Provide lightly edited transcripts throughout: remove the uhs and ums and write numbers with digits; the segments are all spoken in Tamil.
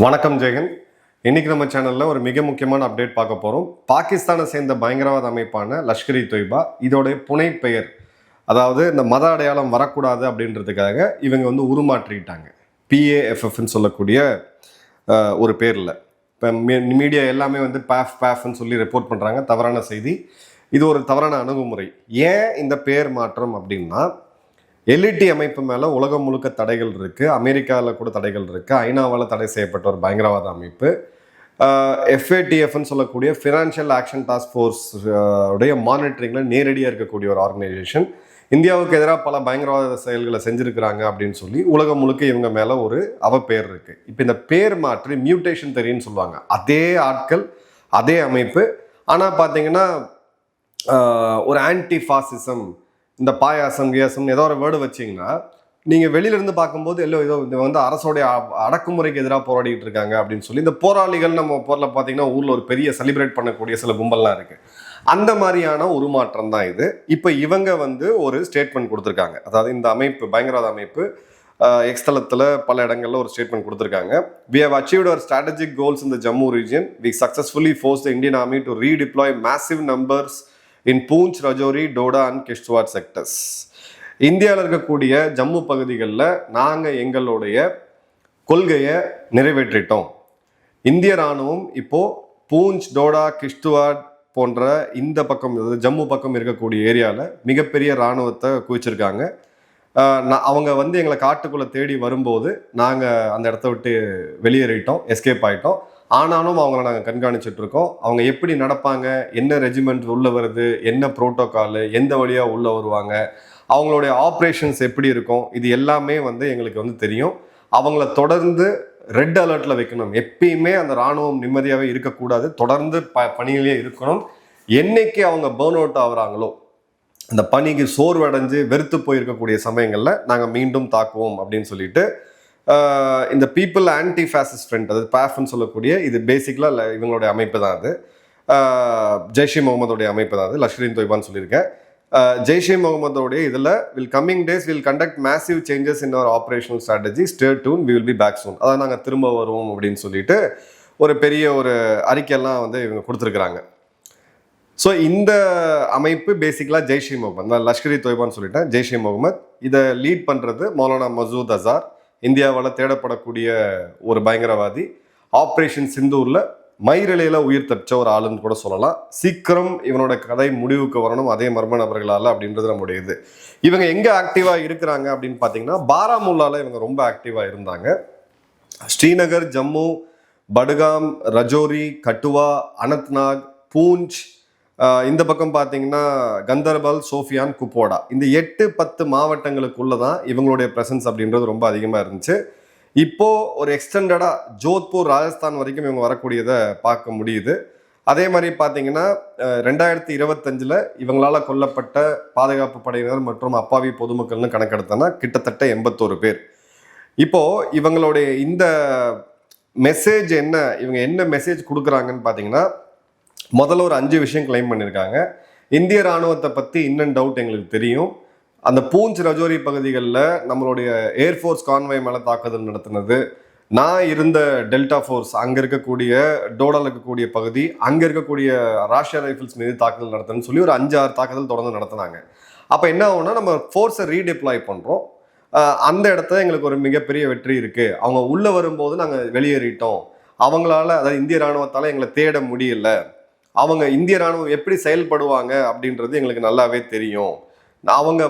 வணக்கம் ஜெகன். இன்னைக்கு நம்ம சேனல்ல ஒரு மிக முக்கியமான அப்டேட் பார்க்க போறோம். பாகிஸ்தானை சேர்ந்த பயங்கரவாத அமைப்பான லஷ்கர் இ தொய்பா இதோடைய புனை பெயர், அதாவது இந்த மத அடையாளம் வரக்கூடாது அப்படின்றதுக்காக இவங்க உருமாற்றிட்டாங்க. PAFFன்னு சொல்லக்கூடிய ஒரு பேரில் இப்போ மீடியா எல்லாமே பேஃப்னு சொல்லி ரிப்போர்ட் பண்ணுறாங்க. தவறான செய்தி. இது ஒரு தவறான அணுகுமுறை. ஏன் இந்த பேர் மாற்றம் அப்படின்னா, எல்இடி அமைப்பு மேலே உலகம் முழுக்க தடைகள் இருக்குது. அமெரிக்காவில் கூட தடைகள் இருக்குது. ஐநாவால் தடை செய்யப்பட்ட ஒரு பயங்கரவாத அமைப்பு. FATFன்னு சொல்லக்கூடிய ஃபினான்ஷியல் ஆக்ஷன் டாஸ்க் ஃபோர்ஸ் உடைய மானிட்டரிங்கில் நேரடியாக இருக்கக்கூடிய ஒரு ஆர்கனைசேஷன். இந்தியாவுக்கு எதிராக பல பயங்கரவாத செயல்களை செஞ்சுருக்கிறாங்க அப்படின்னு சொல்லி உலகம் முழுக்க இவங்க மேலே ஒரு அவப்பெயர் இருக்குது. இப்போ இந்த பேர் மாற்றி மியூட்டேஷன் தெரியுன்னு சொல்லுவாங்க. அதே ஆட்கள், அதே அமைப்பு. ஆனால் பார்த்தீங்கன்னா ஒரு ஆன்டி ஃபாசிசம், இந்த பாயாசம் கியாசம் ஏதோ ஒரு வேர்டு வச்சிங்கன்னா நீங்கள் வெளியிலேருந்து பார்க்கும்போது ஏதோ இது அரசோடைய அடக்குமுறைக்கு எதிராக போராடிட்டு இருக்காங்க அப்படின்னு சொல்லி இந்த போராளிகள் நம்ம பொருளை பார்த்தீங்கன்னா ஊரில் ஒரு பெரிய செலிப்ரேட் பண்ணக்கூடிய சில கும்பல்லாம் இருக்குது. அந்த மாதிரியான உருமாற்றம் தான் இது. இப்போ இவங்க ஒரு ஸ்டேட்மெண்ட் கொடுத்துருக்காங்க. அதாவது இந்த அமைப்பு, பயங்கரவாத அமைப்பு எக்ஸ்தலத்தில் பல இடங்களில் ஒரு ஸ்டேட்மெண்ட் கொடுத்துருக்காங்க. We have achieved our strategic goals in the Jammu region. We successfully forced the Indian Army to redeploy massive numbers in Poonch, Rajouri, Doda and Kishtwar sectors. இந்தியாவில் இருக்கக்கூடிய ஜம்மு பகுதிகளில் நாங்கள் எங்களுடைய கொள்கையை நிறைவேற்றிட்டோம். இந்திய இராணுவம் இப்போது பூஞ்ச், டோடா, கிஷ்துவார் போன்ற இந்த பக்கம், ஜம்மு பக்கம் இருக்கக்கூடிய ஏரியாவில் மிகப்பெரிய இராணுவத்தை குவிச்சிருக்காங்க. அவங்க எங்களை காட்டுக்குள்ளே தேடி வரும்போது நாங்கள் அந்த இடத்த விட்டு வெளியேறிட்டோம், எஸ்கேப் ஆகிட்டோம். ஆனாலும் அவங்கள நாங்கள் கண்காணிச்சுட்டு இருக்கோம். அவங்க எப்படி நடப்பாங்க, என்ன ரெஜிமெண்ட் உள்ளே வருது, என்ன ப்ரோட்டோக்காலு, எந்த வழியாக உள்ளே வருவாங்க, அவங்களுடைய ஆப்ரேஷன்ஸ் எப்படி இருக்கும், இது எல்லாமே எங்களுக்கு தெரியும். அவங்கள தொடர்ந்து ரெட் அலர்ட்டில் வைக்கணும். எப்பயுமே அந்த இராணுவம் நிம்மதியாகவே இருக்கக்கூடாது, தொடர்ந்து பணியிலேயே இருக்கணும். என்னைக்கு அவங்க பேர்ன் அவுட் ஆகுறாங்களோ, அந்த பணிக்கு சோர்வடைஞ்சு வெறுத்து போயிருக்கக்கூடிய சமயங்களில் நாங்கள் மீண்டும் தாக்குவோம் அப்படின்னு சொல்லிட்டு இந்த பீப்புள் ஆன்டி ஃபேசிஸ்ட் ஃப்ரண்ட், அதாவது பேஃப்னு சொல்லக்கூடிய இது பேசிக்கலாக இவங்களுடைய அமைப்பு தான். அது ஜெய்ஷே முகமதுடைய அமைப்பு தான். அது லஷ்கர் இ தொய்பான்னு சொல்லியிருக்கேன். ஜெய்ஷே முகமதோடைய இதில் coming days will conduct massive changes in our operational strategy, stay tuned, we will be back soon. அதாவது நாங்கள் திரும்ப வருவோம் அப்படின்னு சொல்லிட்டு ஒரு பெரிய ஒரு அறிக்கையெல்லாம் இவங்க கொடுத்துருக்குறாங்க. ஸோ இந்த அமைப்பு பேசிக்கலாக ஜெய்ஷே முகமது, நான் லஷ்கர் இ தொய்பான்னு சொல்லிட்டேன். ஜெய்ஷே முகமது இதை லீட் பண்ணுறது மௌலானா மசூத் அசார், இந்தியாவால் தேடப்படக்கூடிய ஒரு பயங்கரவாதி. ஆப்ரேஷன் சிந்தூரில் மயிரிழையில் உயிர் தப்பிச்ச ஒரு ஆளுன்னு கூட சொல்லலாம். சீக்கிரம் இவனோட கதை முடிவுக்கு வரணும், அதே மர்ம நபர்களால் அப்படின்றது நம்முடைய இது. இவங்க எங்கே ஆக்டிவாக இருக்கிறாங்க அப்படின்னு பார்த்தீங்கன்னா, பாராமுல்லாவில் இவங்க ரொம்ப ஆக்டிவாக இருந்தாங்க. ஸ்ரீநகர், ஜம்மு, படுகாம், ரஜோரி, கட்டுவா, அனந்த்நாக், பூஞ்ச், இந்த பக்கம் பார்த்தீங்கன்னா கந்தர்பல், சோஃபியான், குப்போடா, இந்த 8-10 மாவட்டங்களுக்குள்ள தான் இவங்களுடைய ப்ரெசன்ஸ் அப்படின்றது ரொம்ப அதிகமாக இருந்துச்சு. இப்போது ஒரு எக்ஸ்டெண்டடாக ஜோத்பூர், ராஜஸ்தான் வரைக்கும் இவங்க வரக்கூடியதை பார்க்க முடியுது. அதே மாதிரி பார்த்தீங்கன்னா 2025 இவங்களால் கொல்லப்பட்ட பாதுகாப்பு படையினர் மற்றும் அப்பாவி பொதுமக்கள்னு கணக்கெடுத்தோன்னா கிட்டத்தட்ட 81 பேர். இப்போது இவங்களுடைய இந்த மெசேஜ் என்ன, இவங்க என்ன மெசேஜ் கொடுக்குறாங்கன்னு பார்த்தீங்கன்னா, முதல்ல ஒரு 5 விஷயம் கிளைம் பண்ணியிருக்காங்க. இந்திய இராணுவத்தை பற்றி இன்னும் டவுட் எங்களுக்கு தெரியும். அந்த பூஞ்ச், ரஜோரி பகுதிகளில் நம்மளுடைய ஏர்ஃபோர்ஸ் கான்வாய் மேலே தாக்குதல் நடத்தினது, நான் இருந்த டெல்டா ஃபோர்ஸ் அங்கே இருக்கக்கூடிய டோடாவில் இருக்கக்கூடிய பகுதி, அங்கே இருக்கக்கூடிய ராஷ்யா ரைஃபிள்ஸ் மீது தாக்குதல் நடத்துன்னு சொல்லி ஒரு 5-6 தாக்குதல் தொடர்ந்து நடத்தினாங்க. அப்போ என்ன ஆகும்னா, நம்ம ஃபோர்ஸை ரீடிப்ளாய் பண்ணுறோம், அந்த இடத்துல எங்களுக்கு ஒரு மிகப்பெரிய வெற்றி இருக்குது. அவங்க உள்ளே வரும்போது நாங்கள் வெளியேறிட்டோம், அவங்களால, அதாவது இந்திய இராணுவத்தால் எங்களை தேட முடியல, அவங்க இந்திய இராணுவம் எப்படி செயல்படுவாங்க அப்படின்றது எங்களுக்கு நல்லாவே தெரியும், அவங்க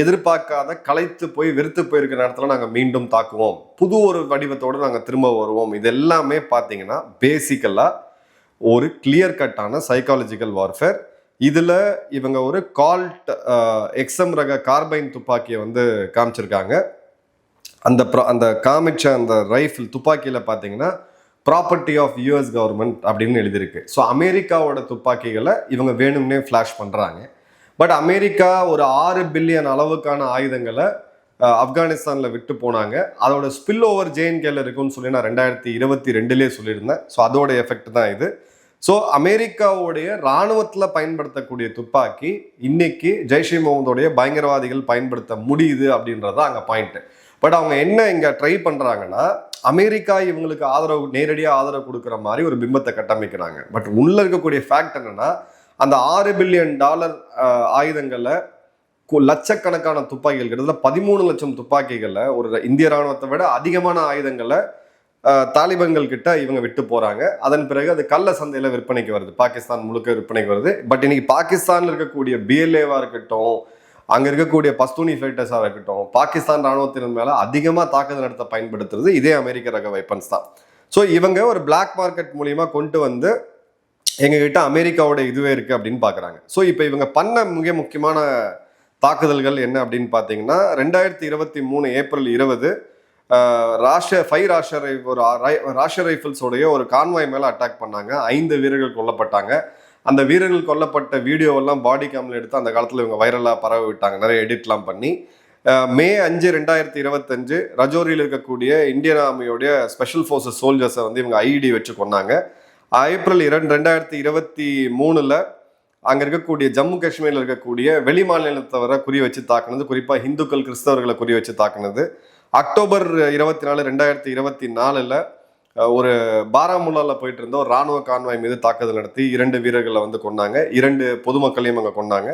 எதிர்பார்க்காத களைத்து போய் வெறுத்து போயிருக்கிற நேரத்தில் நாங்கள் மீண்டும் தாக்குவோம், புது ஒரு வடிவத்தோடு நாங்கள் திரும்ப வருவோம். இது எல்லாமே பார்த்தீங்கன்னா பேசிக்கலாக ஒரு கிளியர் கட்டான சைக்காலஜிக்கல் வார்ஃபேர். இதில் இவங்க ஒரு கால்ட் எக்ஸம் ரக கார்பைன் துப்பாக்கியை காமிச்சிருக்காங்க. அந்த காமிச்ச அந்த ரைஃபிள் துப்பாக்கியில் பார்த்தீங்கன்னா ப்ராப்பர்ட்டி ஆஃப் US கவர்மெண்ட் அப்படின்னு எழுதியிருக்கு. ஸோ அமெரிக்காவோட துப்பாக்கிகளை இவங்க வேணும்னே ஃப்ளாஷ் பண்ணுறாங்க. பட் அமெரிக்கா ஒரு 6 பில்லியன் அளவுக்கான ஆயுதங்களை ஆப்கானிஸ்தானில் விட்டு போனாங்க. அதோட ஸ்பில் ஓவர் JNKல இருக்குன்னு சொல்லி நான் 2022 சொல்லியிருந்தேன். ஸோ அதோட எஃபெக்ட் தான் இது. ஸோ அமெரிக்காவுடைய இராணுவத்தில் பயன்படுத்தக்கூடிய துப்பாக்கி இன்னைக்கு ஜெய்ஷ் இ முகமதுடைய பயங்கரவாதிகள் பயன்படுத்த முடியுது அப்படின்றது அங்கே பாயிண்ட். பட் அவங்க என்ன இங்கே ட்ரை பண்ணுறாங்கன்னா, அமெரிக்கா இவங்களுக்கு ஆதரவு, நேரடியாக ஆதரவு கொடுக்குற மாதிரி ஒரு பிம்பத்தை கட்டமைக்கிறாங்க. பட் உள்ள இருக்கக்கூடிய ஃபேக்ட் என்னன்னா, அந்த $6 பில்லியன் ஆயுதங்களை லட்சக்கணக்கான துப்பாக்கிகள், கிட்டத்தட்ட 13 லட்சம் துப்பாக்கிகளை, ஒரு இந்திய ராணுவத்தை விட அதிகமான ஆயுதங்களை தாலிபான்கள் கிட்ட இவங்க விட்டு போறாங்க. அதன் பிறகு அது கள்ள சந்தையில விற்பனைக்கு வருது, பாகிஸ்தான் முழுக்க விற்பனைக்கு வருது. பட் இன்னைக்கு பாகிஸ்தான்ல இருக்கக்கூடிய பிஎல்ஏவா இருக்கட்டும், அங்க இருக்கக்கூடிய பஸ்தூனி ஃபைட்டர்ஸா இருக்கட்டும், பாகிஸ்தான் ராணுவத்தின் மேல அதிகமா தாக்குதல் நடத்த பயன்படுத்துறது இதே அமெரிக்க ரக வெப்பன்ஸ் தான். ஸோ இவங்க ஒரு பிளாக் மார்க்கெட் மூலியமா கொண்டு வந்து எங்ககிட்ட அமெரிக்காவோட இதுவே இருக்கு அப்படின்னு பாக்குறாங்க. ஸோ இப்போ இவங்க பண்ண மிக முக்கியமான தாக்குதல்கள் என்ன அப்படின்னு பார்த்தீங்கன்னா, 2023 ஏப்ரல் 20 ராஷிய ரைஃபிள்ஸோடைய ஒரு கான்வாய் மேலே அட்டாக் பண்ணாங்க. 5 வீரர்கள் கொல்லப்பட்டாங்க. அந்த வீரர்கள் கொல்லப்பட்ட வீடியோவெல்லாம் பாடி கேமில் எடுத்து அந்த காலத்தில் இவங்க வைரலாக பரவ விட்டாங்க, நிறைய எடிட்லாம் பண்ணி. மே 5, 2025 ரஜோரியில் இருக்கக்கூடிய இந்தியன் ஆர்மியோடைய ஸ்பெஷல் ஃபோர்ஸஸ் சோல்ஜர்ஸை வந்து இவங்க ஐஇடி வச்சு கொண்டாங்க. ஏப்ரல் 2, 2023 அங்கே இருக்கக்கூடிய ஜம்மு காஷ்மீரில் இருக்கக்கூடிய வெளி மாநிலத்தவரை குறி வச்சு தாக்குனது, குறிப்பாக இந்துக்கள் கிறிஸ்தவர்களை குறி வச்சு தாக்குனது. அக்டோபர் 24, 2024 ஒரு பாராமுல்லாவில் போயிட்டு இருந்த ஒரு ராணுவ கான்வாய் மீது தாக்குதல் நடத்தி 2 வீரர்களை வந்து கொண்டாங்க, 2 பொதுமக்களையும் அங்கே கொண்டாங்க.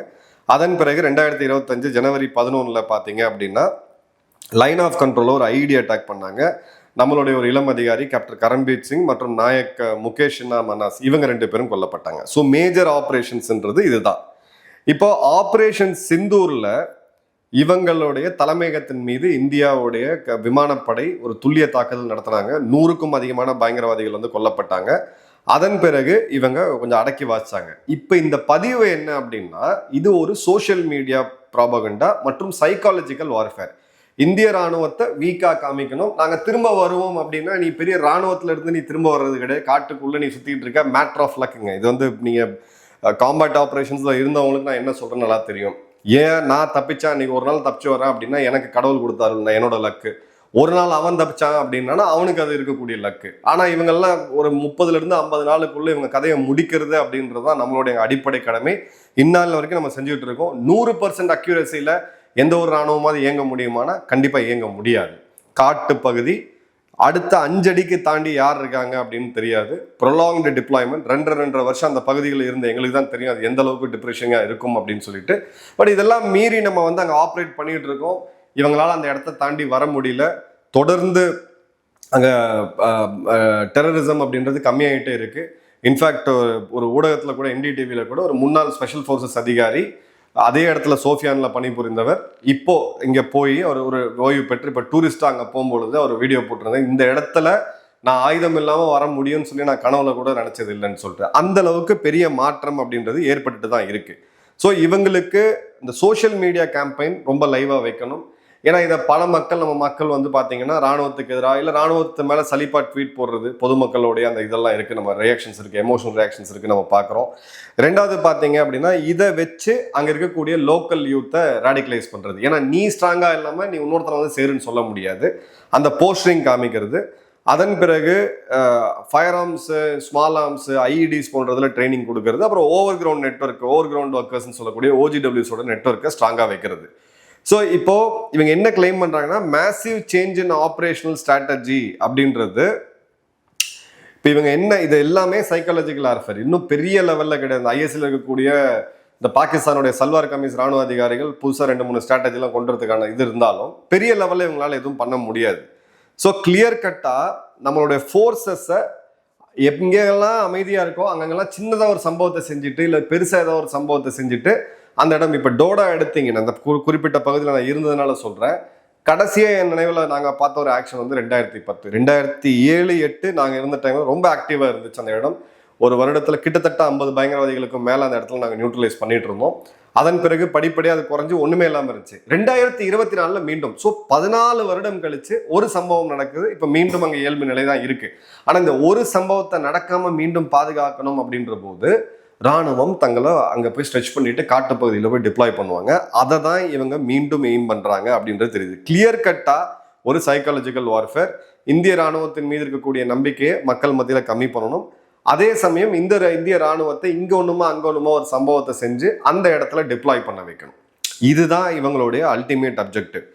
அதன் பிறகு 2025 ஜனவரி 11 பார்த்தீங்க அப்படின்னா லைன் ஆஃப் கண்ட்ரோலில் ஒரு ஐடி அட்டாக் பண்ணாங்க. நம்மளுடைய ஒரு இளம் அதிகாரி கேப்டன் கரம்பீர் சிங் மற்றும் நாயக் முகேஷ் மனாஸ், இவங்க 2 பேரும் கொல்லப்பட்டாங்க. ஸோ மேஜர் ஆப்ரேஷன்ஸ்ன்றது இதுதான். இப்போ ஆப்ரேஷன் சிந்தூரில் இவங்களுடைய தலைமையகத்தின் மீது இந்தியாவுடைய விமானப்படை ஒரு துல்லிய தாக்குதல் நடத்தினாங்க. 100க்கும் அதிகமான பயங்கரவாதிகள் வந்து கொல்லப்பட்டாங்க. அதன் பிறகு இவங்க கொஞ்சம் அடக்கி வாசிச்சாங்க. இப்போ இந்த பதிவு என்ன அப்படின்னா, இது ஒரு சோசியல் மீடியா ப்ராபகண்டா மற்றும் சைக்காலஜிக்கல் வார்ஃபேர். இந்திய ராணுவத்தை வீக்கா காமிக்கணும், நாங்கள் திரும்ப வருவோம் அப்படின்னா, நீ பெரிய ராணுவத்துல இருந்து நீ திரும்ப வர்றது கிடையாது, காட்டுக்குள்ள நீ சுத்திட்டு இருக்க, மேட்டர் ஆஃப் லக்குங்க. இது வந்து நீங்க காம்பேட் ஆப்ரேஷன்ஸ்ல இருந்தவங்களுக்கு நான் என்ன சொல்றேன்னு நல்லா தெரியும். ஏன் நான் தப்பிச்சா, அன்னைக்கு ஒரு நாள் தப்பிச்சு வரேன் அப்படின்னா எனக்கு கடவுள் கொடுத்தாரு, என்னோட லக்கு. ஒரு நாள் அவன் தப்பிச்சான் அப்படின்னா அவனுக்கு அது இருக்கக்கூடிய லக்கு. ஆனா இவங்கெல்லாம் ஒரு 30 to 50 நாளுக்குள்ள இவங்க கதையை முடிக்கிறது அப்படின்றதுதான் நம்மளுடைய அடிப்படை கடமை. இந்நாள் வரைக்கும் நம்ம செஞ்சுட்டு இருக்கோம். 100% அக்யூரசியில எந்த ஒரு ராணுவமாவது இயங்க முடியுமானா கண்டிப்பா இயங்க முடியாது. காட்டு பகுதி, அடுத்த 5 அடிக்கு தாண்டி யார் இருக்காங்க அப்படின்னு தெரியாது. ப்ரொலாங்டு டிப்ளாய்மெண்ட், 2.5 வருஷம் அந்த பகுதிகளில் இருந்த எங்களுக்கு தான் தெரியும் அது எந்த அளவுக்கு டிப்ரெஷனாக இருக்கும் அப்படின்னு சொல்லிட்டு. பட் இதெல்லாம் மீறி நம்ம வந்து அங்கே ஆப்ரேட் பண்ணிட்டு இருக்கோம். இவங்களால அந்த இடத்த தாண்டி வர முடியல. தொடர்ந்து அங்கே டெரரிசம் அப்படின்றது கம்மியாகிட்டே இருக்கு. இன்ஃபேக்ட் ஒரு ஊடகத்தில் கூட, என்டிடிவியில் கூட ஒரு முன்னாள் ஸ்பெஷல் ஃபோர்ஸஸ் அதிகாரி அதே இடத்துல சோஃபியான்ல பணிபுரிந்தவர் இப்போ இங்க போய் அவர் ஒரு ஓய்வு பெற்று இப்போ டூரிஸ்டா அங்க போகும்பொழுது அவர் வீடியோ போட்டிருந்தேன். இந்த இடத்துல நான் ஆயுதம் இல்லாம வர முடியும்னு சொல்லி நான் கனவுல கூட நினைச்சது இல்லைன்னு சொல்லிட்டு. அந்த அளவுக்கு பெரிய மாற்றம் அப்படின்றது ஏற்பட்டுட்டு தான் இருக்கு. ஸோ இவங்களுக்கு இந்த சோஷியல் மீடியா கேம்பெயின் ரொம்ப லைவா வைக்கணும். ஏன்னா இதை பல மக்கள், நம்ம மக்கள் வந்து பார்த்தீங்கன்னா ராணுவத்துக்கு எதிராக இல்லை ராணுவத்து மேலே சலிப்பா ட்வீட் போடுறது, பொதுமக்களுடைய அந்த இதெல்லாம் இருக்குது, நம்ம ரியாக்ஷன்ஸ் இருக்குது, எமோஷனல் ரியாக்ஷன்ஸ் இருக்குது, நம்ம பார்க்குறோம். ரெண்டாவது பார்த்தீங்க அப்படின்னா இதை வச்சு அங்கே இருக்கக்கூடிய லோக்கல் யூத்தை ரேடிகலைஸ் பண்ணுறது. ஏன்னா நீ ஸ்ட்ராங்காக இல்லாமல் நீ இன்னொருத்தனை வந்து சேருன்னு சொல்ல முடியாது. அந்த போஸ்டரிங் காமிக்கிறது. அதன் பிறகு fire arms, small arms, IEDs போன்றதுல ட்ரைனிங் கொடுக்கறது. அப்புறம் over ground network, over ground ஒர்க்கர்ஸ்ன்னு சொல்லக்கூடிய ஓஜிடபிள்யூஸோட நெட்ஒர்க்கை ஸ்ட்ராங்காக வைக்கிறது. ஸோ இப்போ இவங்க என்ன கிளைம் பண்றாங்கன்னா, massive change in operational strategy அப்படின்றது. இப்போ இவங்க என்ன, இது எல்லாமே சைக்காலஜிக்கல் வார்ஃபேர், இன்னும் பெரிய லெவலில் கிடையாது. ஐஎஸ்எல் இருக்கக்கூடிய இந்த பாகிஸ்தானுடைய சல்வார் கமீஸ் ராணுவ அதிகாரிகள் புதுசாக 2-3 ஸ்ட்ராட்டஜிலாம் கொண்டுறதுக்கான இது இருந்தாலும் பெரிய லெவலில் இவங்களால எதுவும் பண்ண முடியாது. ஸோ கிளியர் கட்டாக நம்மளுடைய ஃபோர்ஸஸை எங்கெல்லாம் அமைதியாக இருக்கோ அங்கெல்லாம் சின்னதாக ஒரு சம்பவத்தை செஞ்சுட்டு, இல்லை பெருசாக ஏதாவது ஒரு சம்பவத்தை செஞ்சுட்டு அந்த இடம், இப்போ டோடா எடுத்தீங்கன்னா அந்த குறிப்பிட்ட பகுதியில் நான் இருந்ததுனால சொல்கிறேன். கடைசியாக என் நினைவில் நாங்கள் பார்த்த ஒரு ஆக்ஷன் வந்து 2010, 2007-8 நாங்கள் இருந்த டைமில் ரொம்ப ஆக்டிவாக இருந்துச்சு அந்த இடம். ஒரு வருடத்தில் கிட்டத்தட்ட 50 பயங்கரவாதிகளுக்கு மேலே அந்த இடத்துல நாங்கள் நியூட்ரலைஸ் பண்ணிட்டு இருந்தோம். அதன் பிறகு படிப்படியாக அது குறைஞ்சி ஒன்றுமே இல்லாமல் இருந்துச்சு. 2024 மீண்டும், ஸோ 14 வருடம் கழிச்சு ஒரு சம்பவம் நடக்குது. இப்போ மீண்டும் அங்கே இயல்பு நிலை தான் இருக்குது. ஆனால் இந்த ஒரு சம்பவத்தை நடக்காமல் மீண்டும் பாதுகாக்கணும் அப்படின்ற போது ராணுவம் தங்களை அங்கே போய் ஸ்ட்ரெச் பண்ணிட்டு காட்டுப்பகுதியில் போய் டிப்ளாய் பண்ணுவாங்க. அதை தான் இவங்க மீண்டும் எய்ம் பண்ணுறாங்க அப்படின்றது தெரியுது. கிளியர் கட்டாக ஒரு சைக்காலஜிக்கல் வார்ஃபேர். இந்திய ராணுவத்தின் மீது இருக்கக்கூடிய நம்பிக்கையை மக்கள் மத்தியில் கம்மி பண்ணணும். அதே சமயம் இந்த இந்திய ராணுவத்தை இங்க ஒண்ணுமா அங்க ஒண்ணுமா ஒரு சம்பவத்தை செஞ்சு அந்த இடத்துல டிப்ளாய் பண்ண வைக்கணும். இதுதான் இவங்களுடைய அல்டிமேட் அப்ஜெக்டிவ்.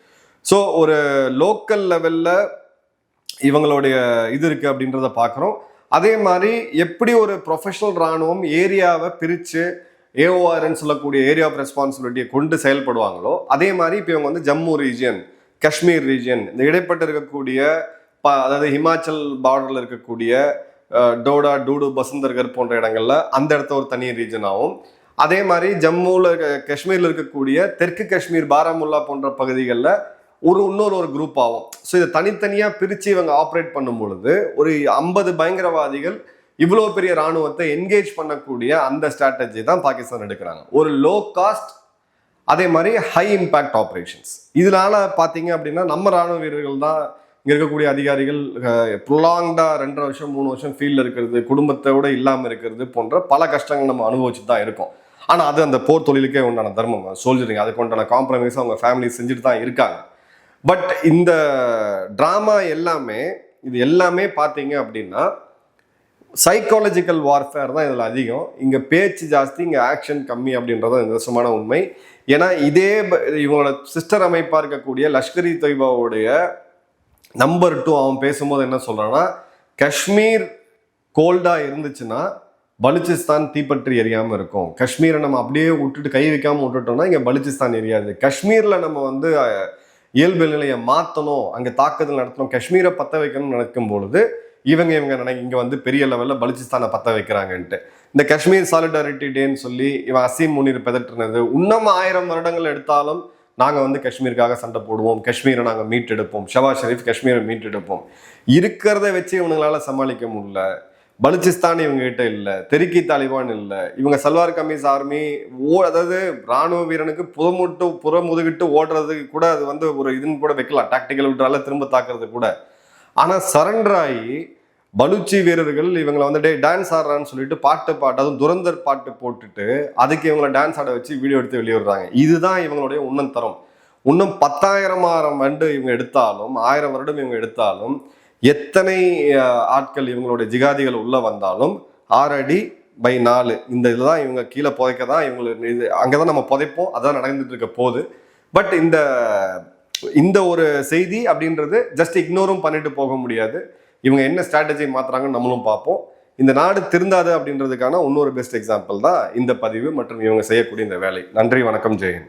ஸோ ஒரு லோக்கல் லெவல்ல இவங்களுடைய இது இருக்கு அப்படின்றத பார்க்குறோம். அதே மாதிரி எப்படி ஒரு ப்ரொஃபஷனல் ராணுவம் ஏரியாவை பிரித்து ஏஓஆர்ன்னு சொல்லக்கூடிய ஏரியா ஆஃப் ரெஸ்பான்சிபிலிட்டியை கொண்டு செயல்படுவாங்களோ அதே மாதிரி இப்போ இவங்க வந்து ஜம்மு ரீஜியன், காஷ்மீர் ரீஜியன், இந்த இடைப்பட்டு இருக்கக்கூடிய அதாவது ஹிமாச்சல் பார்டரில் இருக்கக்கூடிய டோடா, டூடு, பசந்தர்கர் போன்ற இடங்கள்ல அந்த இடத்த ஒரு தனி ரீஜன் ஆகும். அதே மாதிரி ஜம்முவில் காஷ்மீரில் இருக்கக்கூடிய தெற்கு காஷ்மீர், பாராமுல்லா போன்ற பகுதிகளில் இன்னொரு குரூப் ஆகும். ஸோ இதை தனித்தனியாக பிரித்து இவங்க ஆப்ரேட் பண்ணும் பொழுது ஒரு 50 பயங்கரவாதிகள் இவ்வளோ பெரிய ராணுவத்தை என்கேஜ் பண்ணக்கூடிய அந்த ஸ்ட்ராட்டஜி தான் பாகிஸ்தான் எடுக்கிறாங்க. ஒரு லோ காஸ்ட், அதே மாதிரி ஹை இம்பேக்ட் ஆப்ரேஷன்ஸ். இதனால பார்த்தீங்க அப்படின்னா நம்ம ராணுவ வீரர்கள் தான் இங்கே இருக்கக்கூடிய அதிகாரிகள் ப்ரொலாங்டா 2.5 வருஷம் 3 வருஷம் ஃபீல்டில் இருக்கிறது, குடும்பத்தோட இல்லாமல் இருக்கிறது போன்ற பல கஷ்டங்கள் நம்ம அனுபவிச்சுட்டு தான் இருக்கோம். ஆனால் அது அந்த போர் தொழிலுக்கே உண்டான தர்மம், சோல்ஜரிங், அதுக்கு உண்டான காம்ப்ரமைஸ் அவங்க ஃபேமிலி செஞ்சுட்டு தான் இருக்காங்க. பட் இந்த ட்ராமா எல்லாமே இது எல்லாமே பார்த்தீங்க அப்படின்னா சைக்காலஜிக்கல் வார்ஃபேர் தான் இதில் அதிகம். இங்கே பேச்சு ஜாஸ்தி, இங்கே ஆக்ஷன் கம்மி அப்படின்றத நிதர்சனமான உண்மை. ஏன்னா இதே இவங்களோட சிஸ்டர் அமைப்பாக இருக்கக்கூடிய லஷ்கர் இ தொய்பாவுடைய நம்பர் 2 அவன் பேசும்போது என்ன சொல்றான்னா, காஷ்மீர் கோல்டா இருந்துச்சுன்னா பலுச்சிஸ்தான் தீப்பற்றி எரியாமல் இருக்கும். காஷ்மீரை நம்ம அப்படியே விட்டுட்டு கை வைக்காம விட்டுட்டோம்னா இங்கே பலுச்சிஸ்தான் எரியாது. காஷ்மீரில் நம்ம வந்து இயல்பு நிலையை மாற்றணும், அங்கே தாக்குதல் நடத்தணும், காஷ்மீரை பற்ற வைக்கணும்னு நினைக்கும் பொழுது இவங்க இங்கே வந்து பெரிய லெவலில் பலுச்சிஸ்தானை பற்ற வைக்கிறாங்கன்ட்டு இந்த காஷ்மீர் சாலிடாரிட்டி டேன்னு சொல்லி இவன் அசீம் முனீர் பெதற்றினது. இன்னும் 1000 வருடங்கள் எடுத்தாலும் நாங்கள் வந்து காஷ்மீருக்காக சண்டை போடுவோம், காஷ்மீரை நாங்கள் மீட்டெடுப்போம், ஷபாஸ் ஷெரீப் காஷ்மீரை மீட்டெடுப்போம். இருக்கிறத வச்சு இவங்களால சமாளிக்க முடியல. பலுச்சிஸ்தான் இவங்க கிட்ட இல்லை, தெறிக்கி தாலிபான் இல்லை, இவங்க சல்வார் கமீஸ் ஆர்மி அதாவது ராணுவ வீரனுக்கு புறமுதுகிட்டு ஓடுறதுக்கு கூட அது வந்து ஒரு இதுன்னு கூட வைக்கலாம், டாக்டிக்கல் விட்டால திரும்ப தாக்குறது கூட. ஆனால் சரண்டர் ஆகி பலுச்சி வீரர்கள் இவங்களை வந்து டான்ஸ் ஆடுறான்னு சொல்லிட்டு அதுவும் துரந்தர் பாட்டு போட்டுட்டு அதுக்கு இவங்களை டான்ஸ் ஆட வச்சு வீடியோ எடுத்து வெளியிடுறாங்க. இதுதான் இவங்களுடைய தரம். இன்னும் 10,000 ஆண்டு இவங்க எடுத்தாலும், 1000 வருடம் இவங்க எடுத்தாலும், எத்தனை ஆட்கள் இவங்களுடைய ஜிகாதிகள் உள்ள வந்தாலும் 6 அடி பை 4 இந்த இதுதான் இவங்க கீழே புதைக்க தான் இவங்களுக்கு இது அங்கதான் நம்ம புதைப்போம். அதான் நடந்துட்டு இருக்க போகுது. பட் இந்த ஒரு செய்தி அப்படின்றது ஜஸ்ட் இக்னோரும் பண்ணிட்டு போக முடியாது. இவங்க என்ன ஸ்ட்ராட்டஜி மாத்துறாங்கன்னு நம்மளும் பார்ப்போம். இந்த நாடு திருந்தாது அப்படின்றதுக்கான இன்னொரு பெஸ்ட் எக்ஸாம்பிள் தான் இந்த பதிவு மற்றும் இவங்க செய்யக்கூடிய இந்த வேலை. நன்றி, வணக்கம், ஜெயன்.